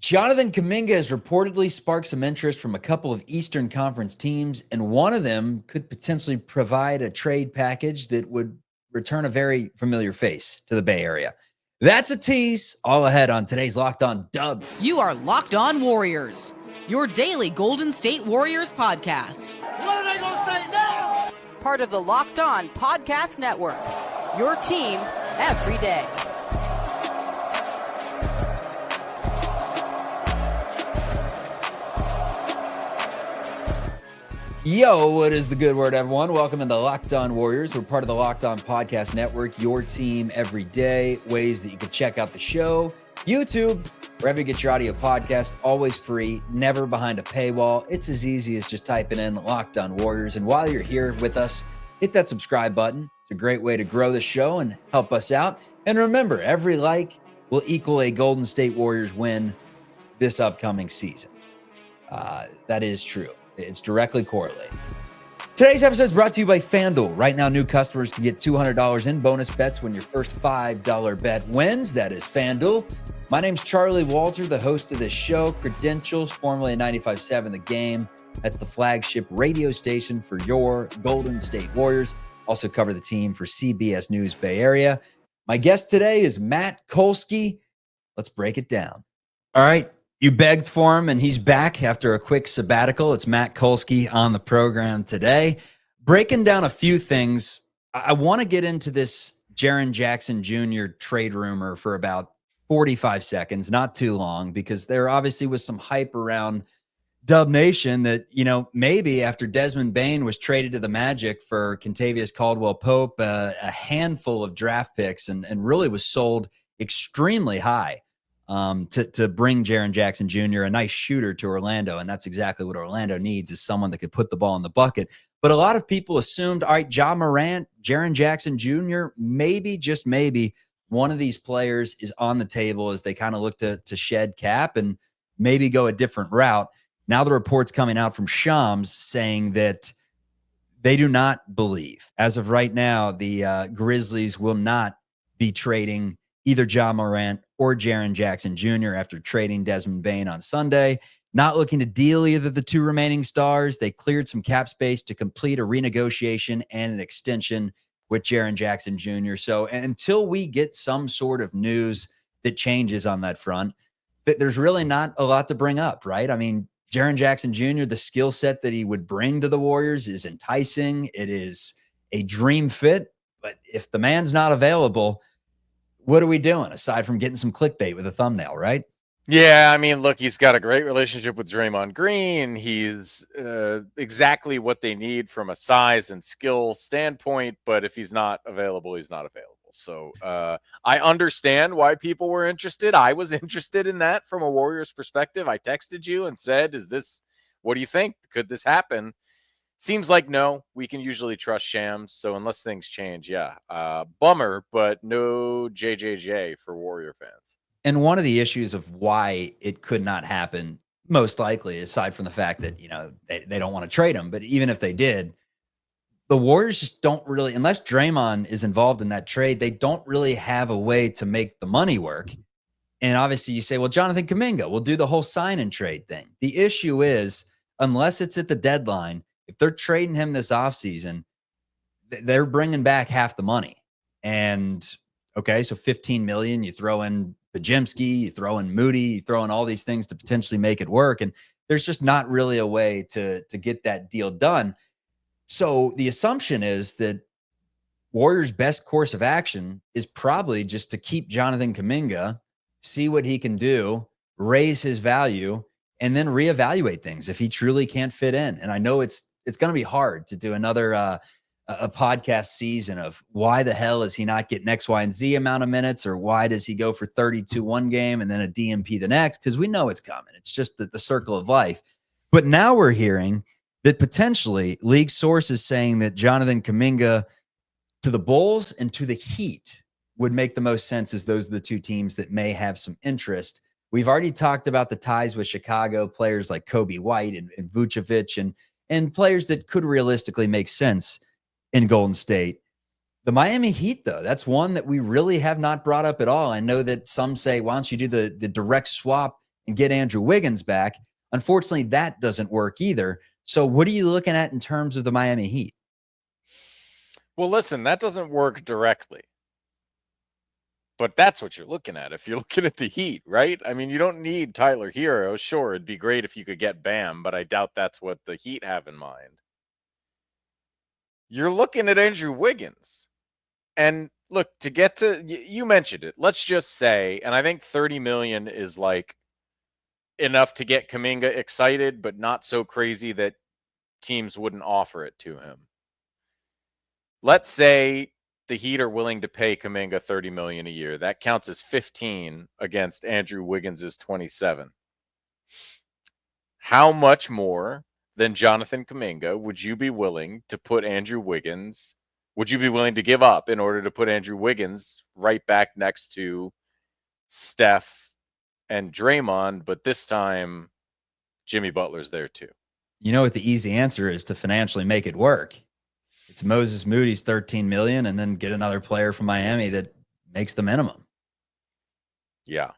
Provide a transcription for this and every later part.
Jonathan Kuminga has reportedly sparked some interest from a couple of Eastern Conference teams, and one of them could potentially provide a trade package that would return a very familiar face to the Bay Area. That's a tease. All ahead on today's Locked On Dubs. You are Locked On Warriors, your daily Golden State Warriors podcast. What are they going to say now? Part of the Locked On Podcast Network, your team every day. Yo, what is the good word, everyone? Welcome into Locked On Warriors. We're part of the Locked On Podcast Network, your team every day. Ways that you can check out the show, YouTube, wherever you get your audio podcast, always free, never behind a paywall. It's as easy as just typing in Locked On Warriors. And while you're here with us, hit that subscribe button. It's a great way to grow the show and help us out. And remember, every like will equal a Golden State Warriors win this upcoming season. That is true. It's directly correlated. Today's episode is brought to you by FanDuel. Right now, new customers can get $200 in bonus bets when your first $5 bet wins. That is FanDuel. My name's Charlie Walter, the host of this show. Credentials, formerly 95.7 The Game. That's the flagship radio station for your Golden State Warriors. Also cover the team for CBS News Bay Area. My guest today is Matt Kolsky. Let's break it down. All right. You begged for him, and he's back after a quick sabbatical. It's Matt Kolsky on the program today. Breaking down a few things. I want to get into this Jaren Jackson Jr. trade rumor for about 45 seconds, not too long, because there obviously was some hype around Dub Nation that, maybe after Desmond Bane was traded to the Magic for Kentavious Caldwell-Pope, a handful of draft picks, and really was sold extremely high. To bring Jaren Jackson Jr., a nice shooter, to Orlando. And that's exactly what Orlando needs, is someone that could put the ball in the bucket. But a lot of people assumed, all right, Ja Morant, Jaren Jackson Jr., maybe, just maybe, one of these players is on the table as they kind of look to shed cap and maybe go a different route. Now the report's coming out from Shams saying that they do not believe, as of right now, the Grizzlies will not be trading either Ja Morant or Jaren Jackson Jr. after trading Desmond Bane on Sunday. Not looking to deal either of the two remaining stars. They cleared some cap space to complete a renegotiation and an extension with Jaren Jackson Jr. So until we get some sort of news that changes on that front, there's really not a lot to bring up, right? I mean, Jaren Jackson Jr., the skill set that he would bring to the Warriors is enticing. It is a dream fit. But if the man's not available, what are we doing aside from getting some clickbait with a thumbnail, right? Yeah, I mean, look, he's got a great relationship with Draymond Green. He's exactly what they need from a size and skill standpoint. But if he's not available, he's not available. So I understand why people were interested. I was interested in that from a Warriors perspective. I texted you and said, what do you think? Could this happen? Seems like no. We can usually trust Shams, so unless things change, bummer, but no JJJ for Warrior fans. And one of the issues of why it could not happen, most likely, aside from the fact that, they don't want to trade him, but even if they did, the Warriors just don't really, unless Draymond is involved in that trade, they don't really have a way to make the money work. And obviously you say, well, Jonathan Kuminga will do the whole sign and trade thing. The issue is, unless it's at the deadline, if they're trading him this offseason, they're bringing back half the money. And okay, so $15 million, you throw in Pajemski, you throw in Moody, you throw in all these things to potentially make it work. And there's just not really a way to get that deal done. So the assumption is that Warriors' best course of action is probably just to keep Jonathan Kuminga, see what he can do, raise his value, and then reevaluate things if he truly can't fit in. And I know it's going to be hard to do another a podcast season of why the hell is he not getting X, Y, and Z amount of minutes, or why does he go for 32 one game and then a DMP the next? Because we know it's coming. It's just the circle of life. But now we're hearing that potentially league sources saying that Jonathan Kuminga to the Bulls and to the Heat would make the most sense, as those are the two teams that may have some interest. We've already talked about the ties with Chicago, players like Kobe White and Vucevic and players that could realistically make sense in Golden State. The Miami Heat, though, that's one that we really have not brought up at all. I know that some say, why don't you do the direct swap and get Andrew Wiggins back. Unfortunately, that doesn't work either. So what are you looking at in terms of the Miami Heat? Well, listen, that doesn't work directly. But that's what you're looking at if you're looking at the Heat, right? I mean, you don't need Tyler Hero. Sure, it'd be great if you could get Bam, but I doubt that's what the Heat have in mind. You're looking at Andrew Wiggins. And look, to get to, you mentioned it. Let's just say, and I think 30 million is like enough to get Kuminga excited, but not so crazy that teams wouldn't offer it to him. Let's say the Heat are willing to pay Kuminga 30 million a year. That counts as 15 against Andrew Wiggins' 27. How much more than Jonathan Kuminga would you be willing to put Andrew Wiggins? Would you be willing to give up in order to put Andrew Wiggins right back next to Steph and Draymond, but this time Jimmy Butler's there too? You know what the easy answer is to financially make it work? It's Moses Moody's 13 million and then get another player from Miami that makes the minimum. Yeah.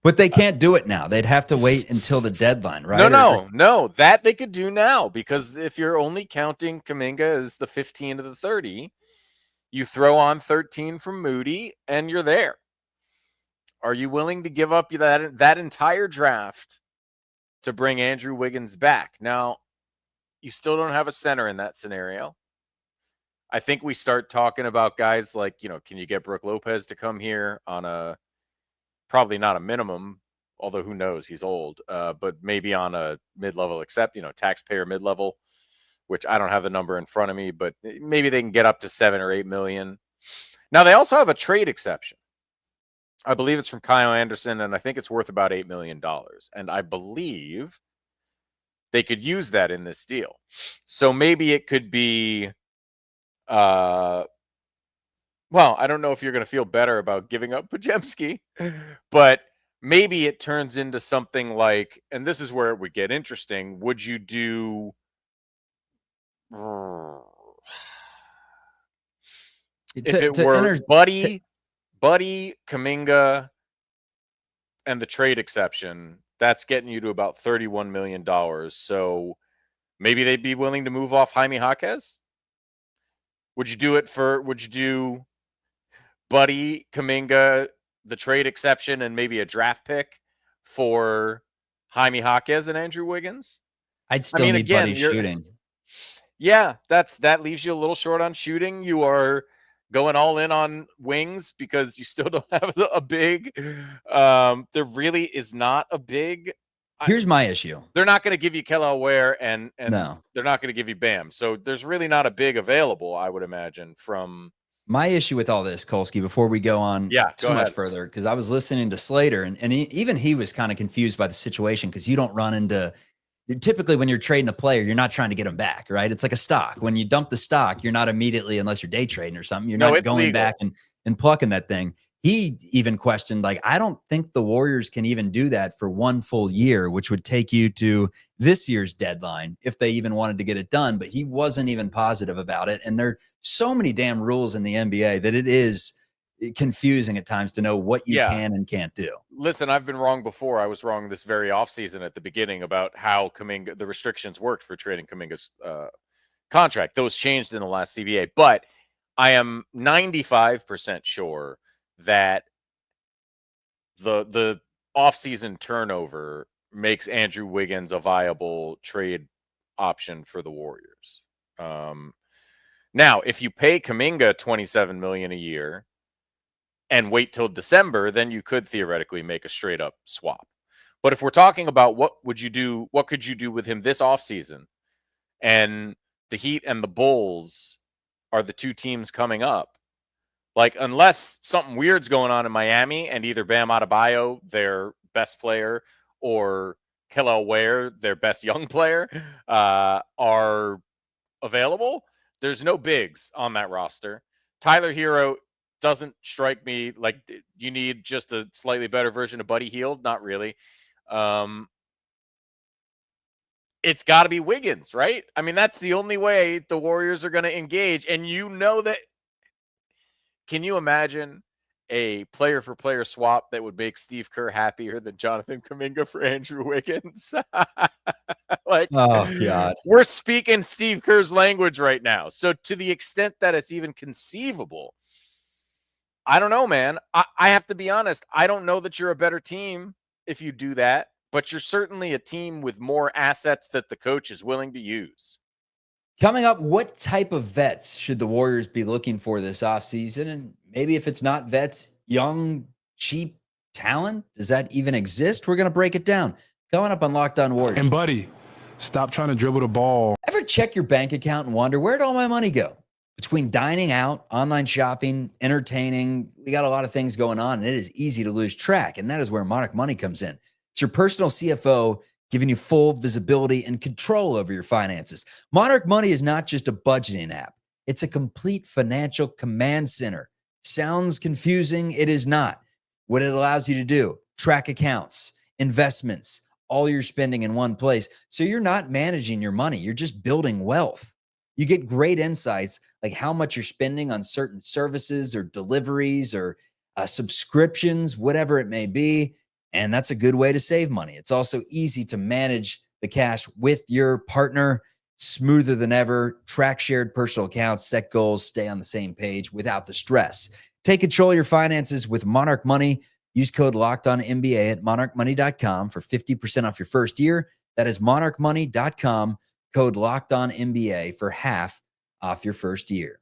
But they can't do it now. They'd have to wait until the deadline, right? No. That they could do now, because if you're only counting Kuminga as the 15 of the 30, you throw on 13 from Moody and you're there. Are you willing to give up that entire draft to bring Andrew Wiggins back? Now, you still don't have a center in that scenario. I think we start talking about guys like, can you get Brook Lopez to come here on a, probably not a minimum, although who knows, he's old, but maybe on a mid-level taxpayer mid-level, which I don't have the number in front of me, but maybe they can get up to 7 or 8 million. Now, they also have a trade exception. I believe it's from Kyle Anderson, and I think it's worth about $8 million. And I believe they could use that in this deal. So maybe it could be, well, I don't know if you're going to feel better about giving up Podziemski, but maybe it turns into something like, and this is where it would get interesting. Would you do if it were Buddy, Kuminga, and the trade exception, that's getting you to about $31 million. So maybe they'd be willing to move off Jaime Jaquez? Would you do Buddy, Kuminga, the trade exception, and maybe a draft pick for Jaime Jaquez and Andrew Wiggins? I'd still need Buddy shooting. Yeah, that leaves you a little short on shooting. You are going all in on wings because you still don't have a big. There really is not a big. Here's my issue. They're not going to give you Kelly Ware and no. They're not going to give you Bam. So there's really not a big available, I would imagine, from. My issue with all this, Kolsky, before we go on too much further, because I was listening to Slater, and even he was kind of confused by the situation, because you don't run into – typically when you're trading a player, you're not trying to get them back, right? It's like a stock. When you dump the stock, you're not immediately, unless you're day trading or something, you're not going legal. Back and plucking that thing. He even questioned, like, I don't think the Warriors can even do that for one full year, which would take you to this year's deadline if they even wanted to get it done. But he wasn't even positive about it. And there are so many damn rules in the NBA that it is confusing at times to know what you can and can't do. Listen, I've been wrong before. I was wrong this very offseason at the beginning about how Kuminga, the restrictions worked for trading Kuminga's contract. Those changed in the last CBA. But I am 95% sure that the offseason turnover makes Andrew Wiggins a viable trade option for the Warriors. Now, if you pay Kuminga $27 million a year and wait till December, then you could theoretically make a straight up swap. But if we're talking about what could you do with him this offseason, and the Heat and the Bulls are the two teams coming up, like, unless something weird's going on in Miami and either Bam Adebayo, their best player, or Kelly Ware, their best young player, are available, there's no bigs on that roster. Tyler Hero doesn't strike me like you need just a slightly better version of Buddy Hield. Not really. It's got to be Wiggins, right? I mean, that's the only way the Warriors are going to engage. And you know that can you imagine a player-for-player swap that would make Steve Kerr happier than Jonathan Kuminga for Andrew Wiggins? Like, Oh, God. we're speaking Steve Kerr's language right now. So to the extent that it's even conceivable, I don't know, man. I have to be honest. I don't know that you're a better team if you do that, but you're certainly a team with more assets that the coach is willing to use. Coming up, what type of vets should the Warriors be looking for this offseason? And maybe if it's not vets, young, cheap talent, does that even exist? We're going to break it down. Coming up on Locked On Warriors. And buddy, stop trying to dribble the ball. Ever check your bank account and wonder, where'd all my money go? Between dining out, online shopping, entertaining, we got a lot of things going on, and it is easy to lose track. And that is where Monarch Money comes in. It's your personal CFO giving you full visibility and control over your finances. Monarch Money is not just a budgeting app. It's a complete financial command center. Sounds confusing. It is not. What it allows you to do, track accounts, investments, all your spending in one place. So you're not managing your money. You're just building wealth. You get great insights like how much you're spending on certain services or deliveries or subscriptions, whatever it may be. And that's a good way to save money. It's also easy to manage the cash with your partner, smoother than ever. Track shared personal accounts, set goals, stay on the same page without the stress. Take control of your finances with Monarch Money. Use code LOCKEDONNBA at monarchmoney.com for 50% off your first year. That is monarchmoney.com, code LOCKEDONNBA for half off your first year.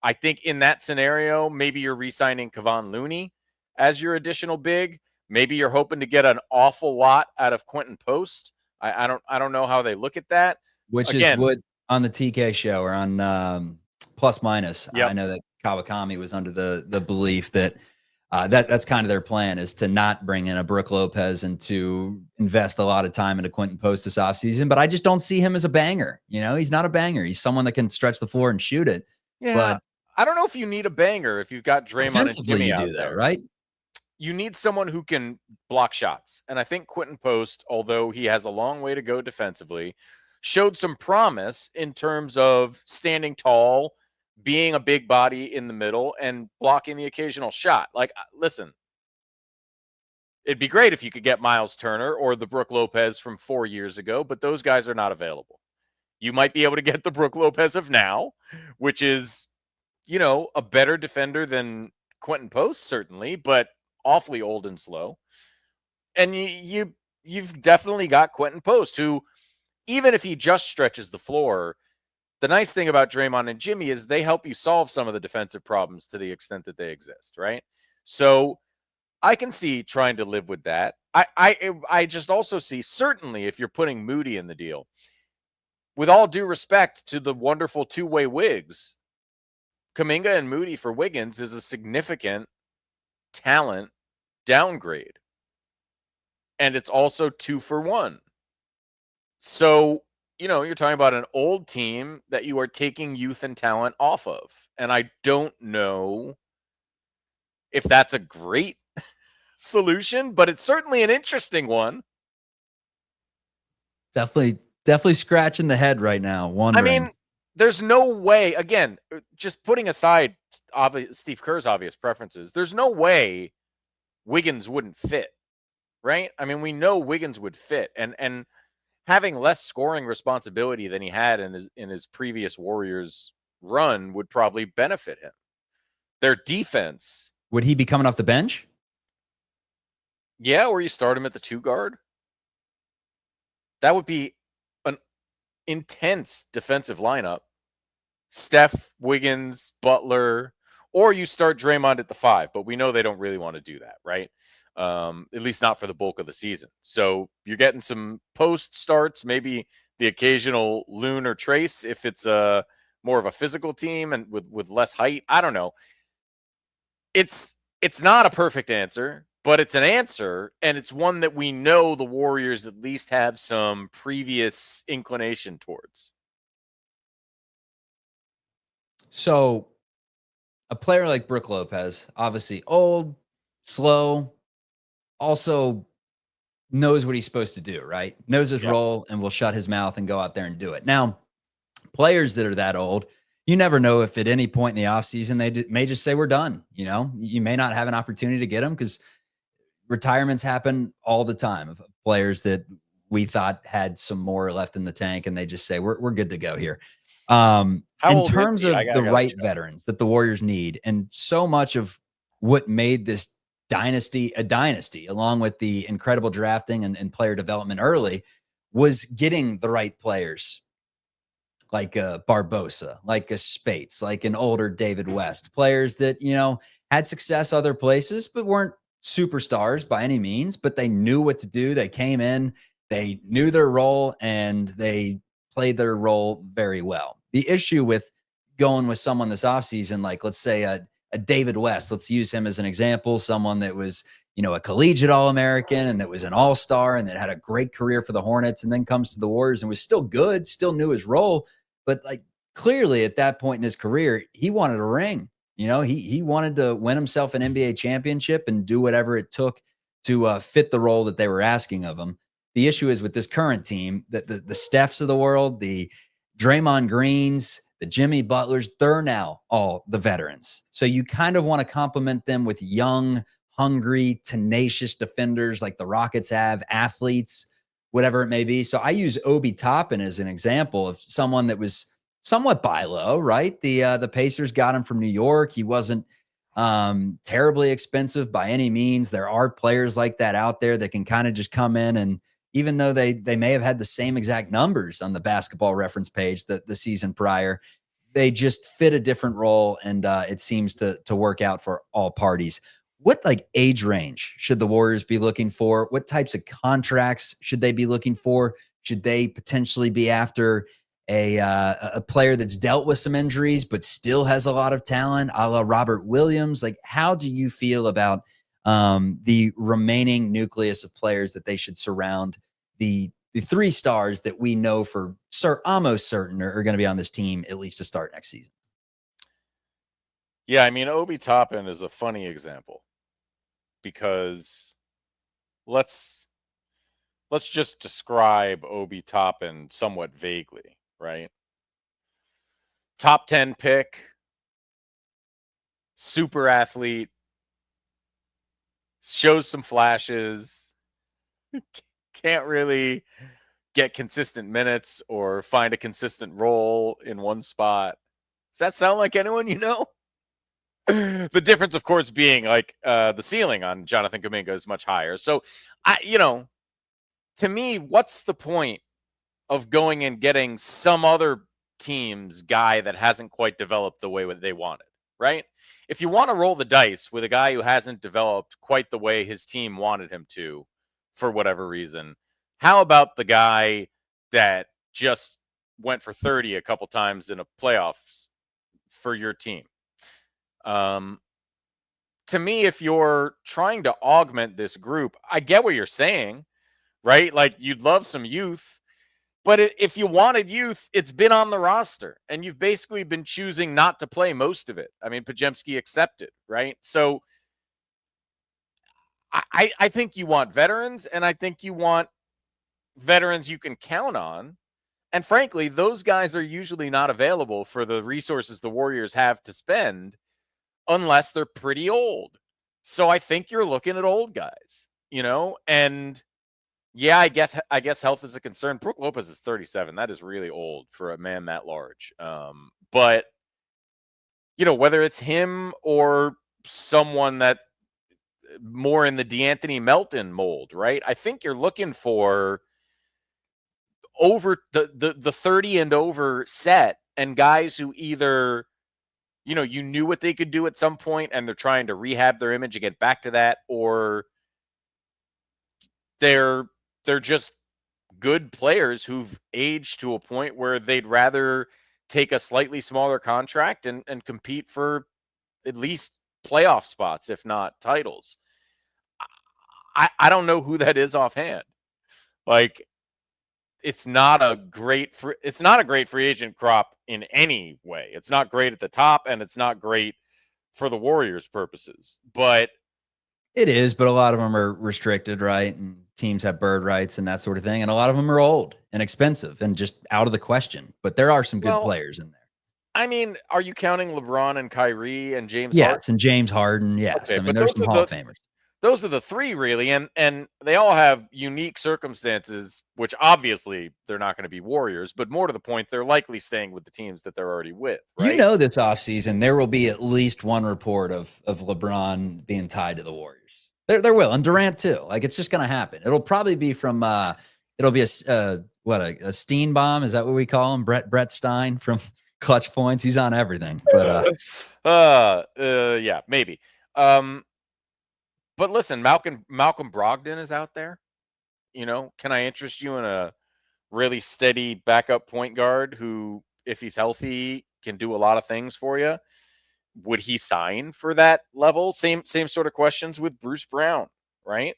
I think in that scenario, maybe you're re-signing Kevon Looney as your additional big. Maybe you're hoping to get an awful lot out of Quentin Post. I don't know how they look at that. Which Again, is what on the TK show or on Plus Minus. Yep. I know that Kawakami was under the belief that that's kind of their plan, is to not bring in a Brook Lopez and to invest a lot of time into Quentin Post this offseason. But I just don't see him as a banger. You know, he's not a banger. He's someone that can stretch the floor and shoot it. yeah, But I don't know if you need a banger if you've got Draymond and offensively, Jimmy you out do there. that, right? You need someone who can block shots. And I think Quentin Post, although he has a long way to go defensively, showed some promise in terms of standing tall, being a big body in the middle, and blocking the occasional shot. Like, listen, it'd be great if you could get Miles Turner or the Brook Lopez from 4 years ago, but those guys are not available. You might be able to get the Brook Lopez of now, which is, you know, a better defender than Quentin Post, certainly, but awfully old and slow. And you've definitely got Quentin Post, who, even if he just stretches the floor, the nice thing about Draymond and Jimmy is they help you solve some of the defensive problems to the extent that they exist, right? So I can see trying to live with that. I just also see, certainly if you're putting Moody in the deal, with all due respect to the wonderful two-way Wigs, Kuminga and Moody for Wiggins is a significant talent downgrade. And it's also 2 for 1. So, you know, you're talking about an old team that you are taking youth and talent off of. And I don't know if that's a great solution, but it's certainly an interesting one. Definitely scratching the head right now, wondering. I mean, there's no way, again, just putting aside Steve Kerr's obvious preferences, there's no way Wiggins wouldn't fit, right? I mean, we know Wiggins would fit, and having less scoring responsibility than he had in his previous Warriors run would probably benefit him. Their defense. Would he be coming off the bench? Yeah, or you start him at the 2 guard. That would be an intense defensive lineup. Steph, Wiggins, Butler, or you start Draymond at the 5, but we know they don't really want to do that, right? At least not for the bulk of the season. So you're getting some post starts, maybe the occasional Loon or Trace if it's more of a physical team and with less height. I don't know. It's not a perfect answer, but it's an answer, and it's one that we know the Warriors at least have some previous inclination towards. So a player like Brook Lopez, obviously old, slow, also knows what he's supposed to do, right? Knows his role and will shut his mouth and go out there and do it. Now, players that are that old, you never know if at any point in the offseason they may just say we're done. You may not have an opportunity to get them because retirements happen all the time of players that we thought had some more left in the tank, and they just say we're good to go here. How In old is terms he? of I the gotta right check. veterans that the Warriors need, and so much of what made this dynasty a dynasty, along with the incredible drafting and player development early, was getting the right players like a Barbosa, like a Spates, like an older David West, players that, had success other places, but weren't superstars by any means, but they knew what to do. They came in, they knew their role, and they played their role very well. The issue with going with someone this offseason, like let's say a David West, let's use him as an example, someone that was, a collegiate All-American and that was an all-star and that had a great career for the Hornets and then comes to the Warriors and was still good, still knew his role. But like clearly at that point in his career, he wanted a ring. He wanted to win himself an NBA championship and do whatever it took to fit the role that they were asking of him. The issue is with this current team that the Stephs of the world, the Draymond Greens, the Jimmy Butlers, they're now all the veterans. So you kind of want to complement them with young, hungry, tenacious defenders like the Rockets have, athletes, whatever it may be. So I use Obi Toppin as an example of someone that was somewhat buy low, right? The Pacers got him from New York. He wasn't terribly expensive by any means. There are players like that out there that can kind of just come in, and even though they may have had the same exact numbers on the Basketball Reference page the season prior, they just fit a different role, and it seems to work out for all parties. What age range should the Warriors be looking for? What types of contracts should they be looking for? Should they potentially be after a player that's dealt with some injuries but still has a lot of talent, a la Robert Williams? How do you feel about the remaining nucleus of players that they should surround the three stars that we know for almost certain are going to be on this team at least to start next season? Yeah, I mean, Obi Toppin is a funny example because let's just describe Obi Toppin somewhat vaguely, right? Top 10 pick, super athlete, shows some flashes, can't really get consistent minutes or find a consistent role in one spot. Does that sound like anyone you know? The difference, of course, being the ceiling on Jonathan Kuminga is much higher. So, to me, what's the point of going and getting some other team's guy that hasn't quite developed the way they wanted, right? If you want to roll the dice with a guy who hasn't developed quite the way his team wanted him to, for whatever reason, how about the guy that just went for 30 a couple times in a playoffs for your team? To me, if you're trying to augment this group, I get what you're saying, right? Like you'd love some youth, but if you wanted youth, it's been on the roster and you've basically been choosing not to play most of it. I mean, Podziemski accepted, right? So I think you want veterans, and I think you want veterans you can count on. And frankly, those guys are usually not available for the resources the Warriors have to spend unless they're pretty old. So I think you're looking at old guys, and yeah, I guess health is a concern. Brook Lopez is 37. That is really old for a man that large. But whether it's him or someone that more in the DeAnthony Melton mold, right? I think you're looking for over the 30 and over set, and guys who either you knew what they could do at some point and they're trying to rehab their image and get back to that, or they're just good players who've aged to a point where they'd rather take a slightly smaller contract and compete for at least playoff spots, if not titles. I don't know who that is offhand. It's not a great free agent crop in any way. It's not great at the top, and it's not great for the Warriors' purposes. But it is, but a lot of them are restricted, right? And teams have bird rights and that sort of thing. And a lot of them are old and expensive and just out of the question. But there are some good players in there. I mean, are you counting LeBron and Kyrie and James Harden? Yes, and James Harden. Yes, Okay, I mean but there's some Hall of Famers. those are the three really, and they all have unique circumstances, which obviously they're not going to be Warriors, but more to the point, they're likely staying with the teams that they're already with, right? You know, this offseason, there will be at least one report of LeBron being tied to the Warriors. There will, and Durant too. Like, it's just going to happen. It'll probably be from it'll be a Steenbaum. Is that what we call him? Brett Stein from Clutch Points. He's on everything. But yeah, maybe. But listen, Malcolm Brogdon is out there. You know, can I interest you in a really steady backup point guard who, if he's healthy, can do a lot of things for you? Would he sign for that level? Same sort of questions with Bruce Brown, right?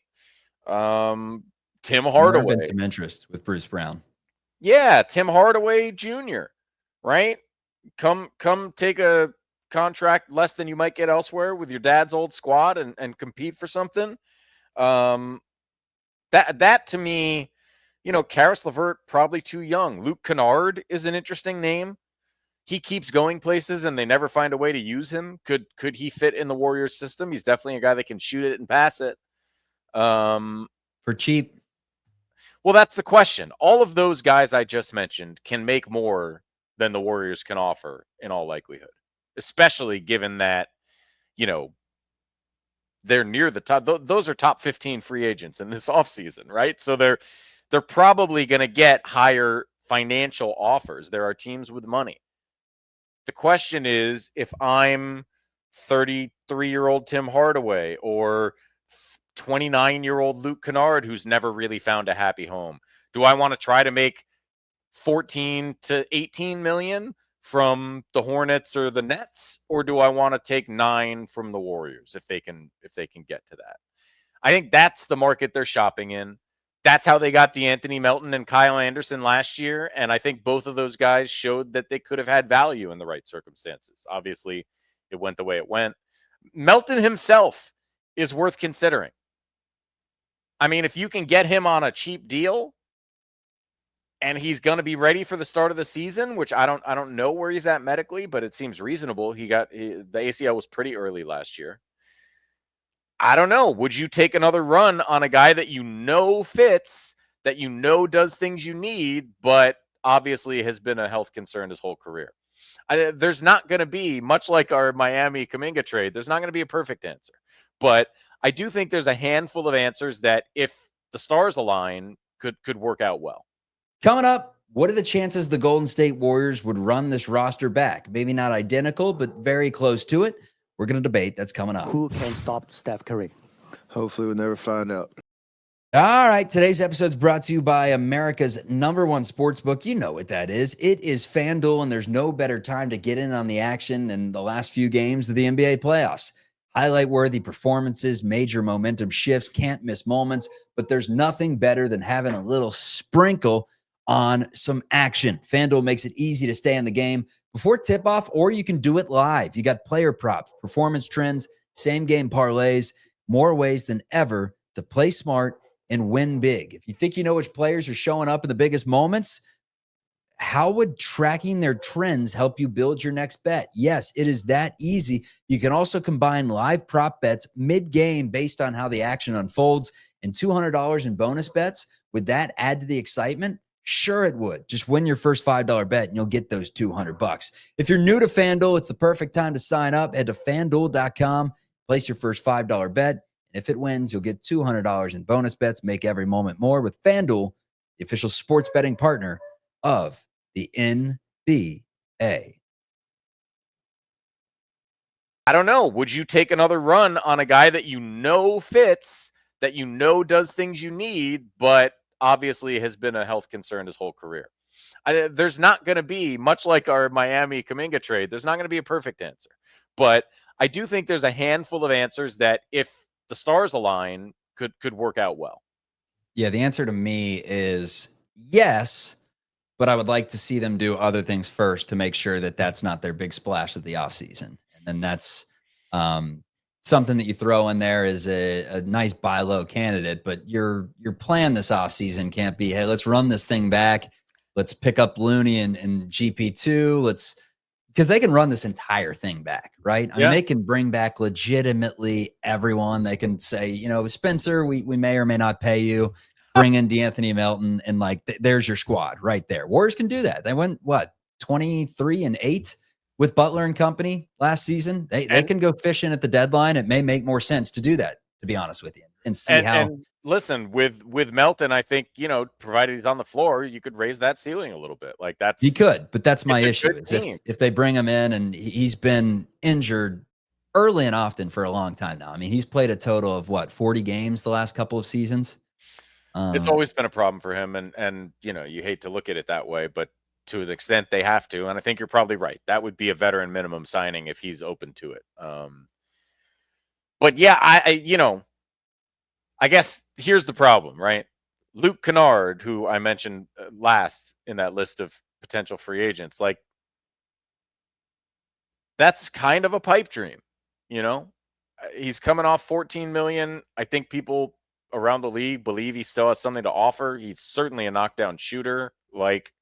Tim Hardaway. There been some interest with Bruce Brown. Yeah, Tim Hardaway Jr., right? Come take a contract less than you might get elsewhere with your dad's old squad and compete for something. That to me, you know, Karis LeVert probably too young. Luke Kennard is an interesting name. He keeps going places and they never find a way to use him. Could he fit in the Warriors system? He's definitely a guy that can shoot it and pass it. For cheap. Well, that's the question. All of those guys I just mentioned can make more than the Warriors can offer in all likelihood, especially given that, you know, they're near the top. Those are top 15 free agents in this offseason, right? So they're probably going to get higher financial offers. There are teams with money. The question is, if I'm 33-year-old Tim Hardaway or 29-year-old Luke Kennard, who's never really found a happy home, do I want to try to make 14 to 18 million from the Hornets or the Nets, or do I want to take 9 from the Warriors if they can get to that? I think that's the market they're shopping in. That's how they got DeAnthony Melton and Kyle Anderson last year, and I think both of those guys showed that they could have had value in the right circumstances. Obviously, it went the way it went. Melton himself is worth considering. I mean, if you can get him on a cheap deal and he's going to be ready for the start of the season, which I don't know where he's at medically, but it seems reasonable. The ACL was pretty early last year. I don't know. Would you take another run on a guy that you know fits, that you know does things you need, but obviously has been a health concern his whole career? There's not going to be, much like our Miami Kuminga trade, there's not going to be a perfect answer. But I do think there's a handful of answers that, if the stars align, could work out well. Coming up, what are the chances the Golden State Warriors would run this roster back? Maybe not identical, but very close to it. We're going to debate. That's coming up. Who can stop Steph Curry? Hopefully we'll never find out. All right. Today's episode is brought to you by America's #1 sportsbook. You know what that is. It is FanDuel, and there's no better time to get in on the action than the last few games of the NBA playoffs. Highlight-worthy performances, major momentum shifts, can't miss moments, but there's nothing better than having a little sprinkle on some action. FanDuel makes it easy to stay in the game before tip-off, or you can do it live. You got player props, performance trends, same-game parlays, more ways than ever to play smart and win big. If you think you know which players are showing up in the biggest moments, how would tracking their trends help you build your next bet? Yes, it is that easy. You can also combine live prop bets mid-game based on how the action unfolds, and $200 in bonus bets. Would that add to the excitement? Sure it would. Just win your first $5 bet and you'll get those $200. If you're new to FanDuel, it's the perfect time to sign up. Head to FanDuel.com, place your first $5 bet, and if it wins, you'll get $200 in bonus bets. Make every moment more with FanDuel, the official sports betting partner of the NBA. I don't know. Would you take another run on a guy that you know fits, that you know does things you need, but obviously has been a health concern his whole career? There's not going to be, much like our Miami Kuminga trade, there's not going to be a perfect answer. But I do think there's a handful of answers that, if the stars align, could work out well. Yeah, the answer to me is yes, but I would like to see them do other things first to make sure that that's not their big splash of the offseason. And then that's something that you throw in there is a nice buy low candidate, but your plan this offseason can't be, hey, let's run this thing back. Let's pick up Looney and GP2. Let's because they can run this entire thing back, right? I mean, Yeah. they can bring back legitimately everyone. They can say, Spencer, we may or may not pay you. Bring in DeAnthony Melton, and like there's your squad right there. Warriors can do that. They went 23-8 with Butler and company last season. They can go fishing at the deadline. It may make more sense to do that, to be honest with you, and see how. And listen, with Melton, I think, provided he's on the floor, you could raise that ceiling a little bit. Like You could, but that's my issue. Is if they bring him in and he's been injured early and often for a long time now. I mean, he's played a total of 40 games the last couple of seasons. It's always been a problem for him, and you hate to look at it that way, but to an extent they have to. And I think you're probably right. That would be a veteran minimum signing if he's open to it. But yeah, I guess here's the problem, right? Luke Kennard, who I mentioned last in that list of potential free agents, like that's kind of a pipe dream, He's coming off $14 million. I think people around the league believe he still has something to offer. He's certainly a knockdown shooter. Like,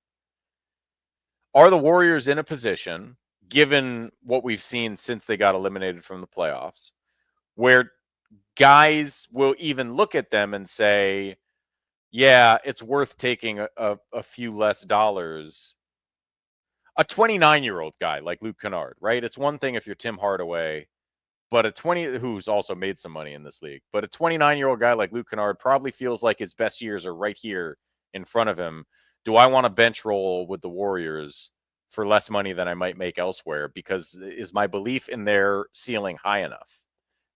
are the Warriors in a position, given what we've seen since they got eliminated from the playoffs, where guys will even look at them and say, yeah, it's worth taking a few less dollars? A 29-year-old guy like Luke Kennard, right? It's one thing if you're Tim Hardaway, but who's also made some money in this league, but a 29-year-old guy like Luke Kennard probably feels like his best years are right here in front of him. Do I want to bench roll with the Warriors for less money than I might make elsewhere? Because is my belief in their ceiling high enough?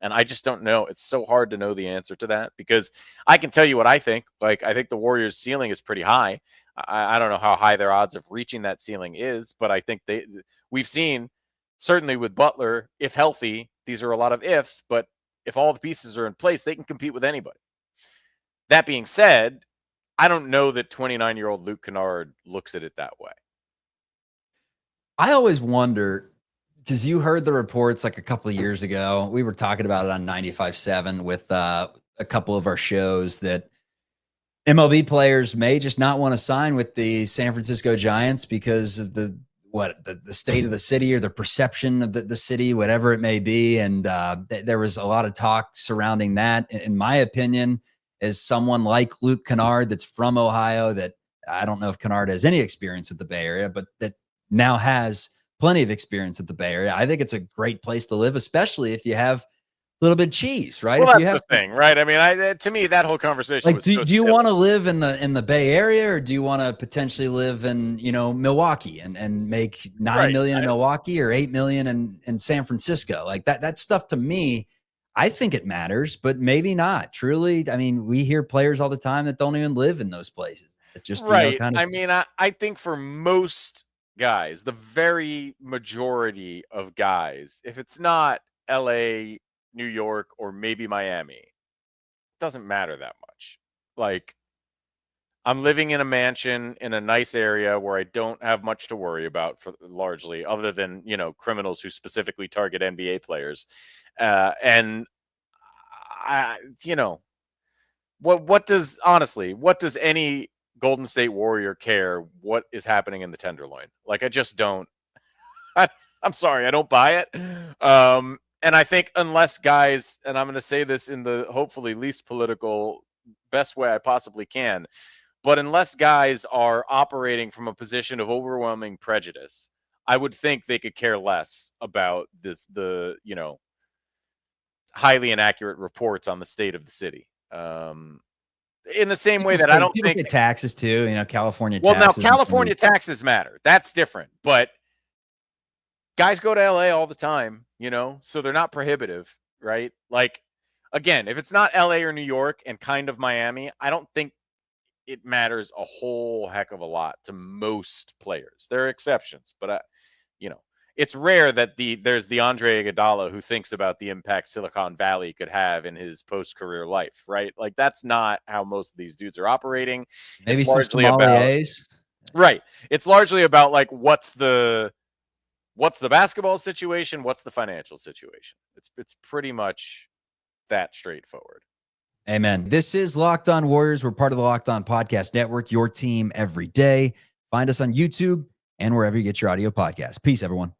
And I just don't know. It's so hard to know the answer to that, because I can tell you what I think. Like, I think the Warriors' ceiling is pretty high. I don't know how high their odds of reaching that ceiling is, but I think we've seen, certainly with Butler, if healthy, these are a lot of ifs, but if all the pieces are in place, they can compete with anybody. That being said, I don't know that 29-year-old Luke Kennard looks at it that way. I always wonder, because you heard the reports like a couple of years ago. We were talking about it on 95.7 with a couple of our shows that MLB players may just not want to sign with the San Francisco Giants because of the state of the city or the perception of the city, whatever it may be. And there was a lot of talk surrounding that. In my opinion, as someone like Luke Kennard, that's from Ohio, that I don't know if Kennard has any experience with the Bay Area, but that now has plenty of experience at the Bay Area. I think it's a great place to live, especially if you have a little bit of cheese, right? Well, if that's the thing, right? I mean, to me, that whole conversation like, do you want to live in the Bay Area, or do you want to potentially live in, Milwaukee and make $9 million in Milwaukee or $8 million in San Francisco? Like that stuff, to me, I think it matters, but maybe not. Truly, I mean, we hear players all the time that don't even live in those places. It just right. I mean, I think for most guys, the very majority of guys, if it's not LA, New York, or maybe Miami, it doesn't matter that much. Like, I'm living in a mansion in a nice area where I don't have much to worry about, for largely, other than, criminals who specifically target NBA players. And I, what does any Golden State Warrior care what is happening in the Tenderloin? Like, I just don't. I'm sorry, I don't buy it. And I think unless guys, and I'm going to say this in the hopefully least political, best way I possibly can, but unless guys are operating from a position of overwhelming prejudice, I would think they could care less about the highly inaccurate reports on the state of the city. In the same way that I don't think taxes too, California. Well, taxes now California taxes matter. That's different, but guys go to LA all the time, so they're not prohibitive, right? Like, again, if it's not LA or New York and kind of Miami, I don't think it matters a whole heck of a lot to most players. There are exceptions, but it's rare that there's the Andre Iguodala who thinks about the impact Silicon Valley could have in his post-career life, right? Like, that's not how most of these dudes are operating. Maybe some sommeliers. Right. It's largely about, like, what's the basketball situation, what's the financial situation. It's pretty much that straightforward. Amen. This is Locked On Warriors. We're part of the Locked On Podcast Network, your team every day. Find us on YouTube and wherever you get your audio podcast. Peace, everyone.